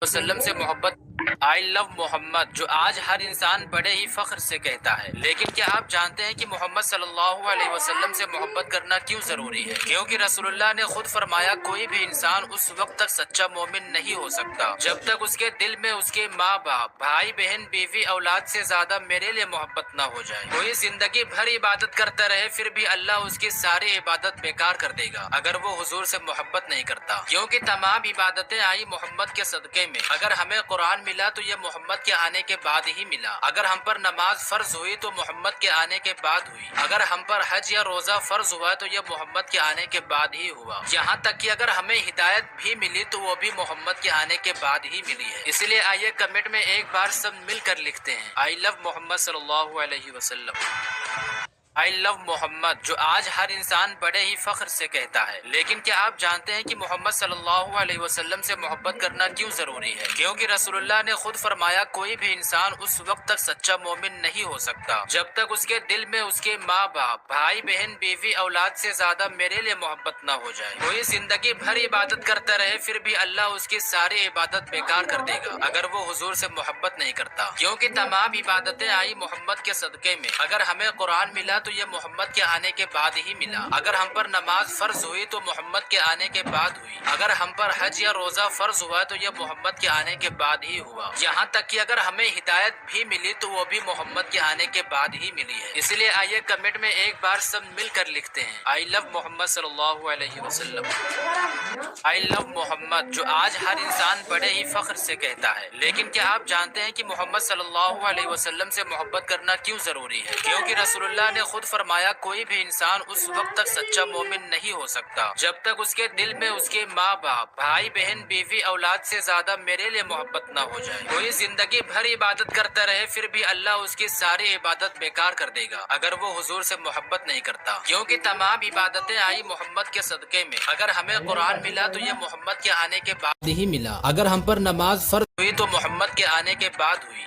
وسلم سے محبت آئی لو محمد جو آج ہر انسان بڑے ہی فخر سے کہتا ہے، لیکن کیا آپ جانتے ہیں کہ محمد صلی اللہ علیہ وسلم سے محبت کرنا کیوں ضروری ہے؟ کیونکہ رسول اللہ نے خود فرمایا کوئی بھی انسان اس وقت تک سچا مومن نہیں ہو سکتا جب تک اس کے دل میں اس کے ماں باپ، بھائی بہن، بیوی، اولاد سے زیادہ میرے لیے محبت نہ ہو جائے۔ کوئی زندگی بھر عبادت کرتا رہے پھر بھی اللہ اس کی ساری عبادت بیکار کر دے گا اگر وہ حضور سے محبت نہیں کرتا، کیونکہ تمام عبادتیں آئی محمد کے صدقے میں۔ اگر ہمیں قرآن ملا تو یہ محمد کے آنے کے بعد ہی ملا، اگر ہم پر نماز فرض ہوئی تو محمد کے آنے کے بعد ہوئی، اگر ہم پر حج یا روزہ فرض ہوا تو یہ محمد کے آنے کے بعد ہی ہوا، یہاں تک کہ اگر ہمیں ہدایت بھی ملی تو وہ بھی محمد کے آنے کے بعد ہی ملی ہے۔ اس لیے آئیے کمنٹ میں ایک بار سب مل کر لکھتے ہیں آئی لو محمد صلی اللہ علیہ وسلم۔ آئی لو محمد جو آج ہر انسان بڑے ہی فخر سے کہتا ہے، لیکن کیا آپ جانتے ہیں کہ محمد صلی اللہ علیہ وسلم سے محبت کرنا کیوں ضروری ہے؟ کیونکہ رسول اللہ نے خود فرمایا کوئی بھی انسان اس وقت تک سچا مومن نہیں ہو سکتا جب تک اس کے دل میں اس کے ماں باپ، بھائی بہن، بیوی، اولاد سے زیادہ میرے لیے محبت نہ ہو جائے۔ کوئی زندگی بھر عبادت کرتا رہے پھر بھی اللہ اس کی ساری عبادت بیکار کر دے گا اگر وہ حضور سے محبت نہیں کرتا، کیونکہ تمام عبادتیں آئی محمد کے صدقے میں۔ اگر ہمیں قرآن ملا تو یہ محمد کے آنے کے بعد ہی ملا، اگر ہم پر نماز فرض ہوئی تو محمد کے آنے کے بعد ہوئی، اگر ہم پر حج یا روزہ فرض ہوا تو یہ محمد کے آنے کے بعد ہی ہوا، یہاں تک کہ اگر ہمیں ہدایت بھی ملی تو وہ بھی محمد کے آنے کے بعد ہی ملی ہے۔ اس لیے آئیے کمنٹ میں ایک بار سب مل کر لکھتے ہیں آئی لو محمد صلی اللہ علیہ وسلم۔ آئی لو محمد جو آج ہر انسان بڑے ہی فخر سے کہتا ہے، لیکن کیا آپ جانتے ہیں کہ محمد صلی اللہ علیہ وسلم سے محبت کرنا کیوں ضروری ہے؟ کیونکہ رسول اللہ نے خود فرمایا کوئی بھی انسان اس وقت تک سچا مومن نہیں ہو سکتا جب تک اس کے دل میں اس کے ماں باپ، بھائی بہن، بیوی، اولاد سے زیادہ میرے لیے محبت نہ ہو جائے۔ کوئی زندگی بھر عبادت کرتا رہے پھر بھی اللہ اس کی ساری عبادت بیکار کر دے گا اگر وہ حضور سے محبت نہیں کرتا، کیونکہ تمام عبادتیں آئی محمد کے صدقے میں۔ اگر ہمیں قرآن ملا تو یہ محمد کے آنے کے بعد ہی ملا، اگر ہم پر نماز فرض ہوئی تو محمد کے آنے کے بعد ہوئی۔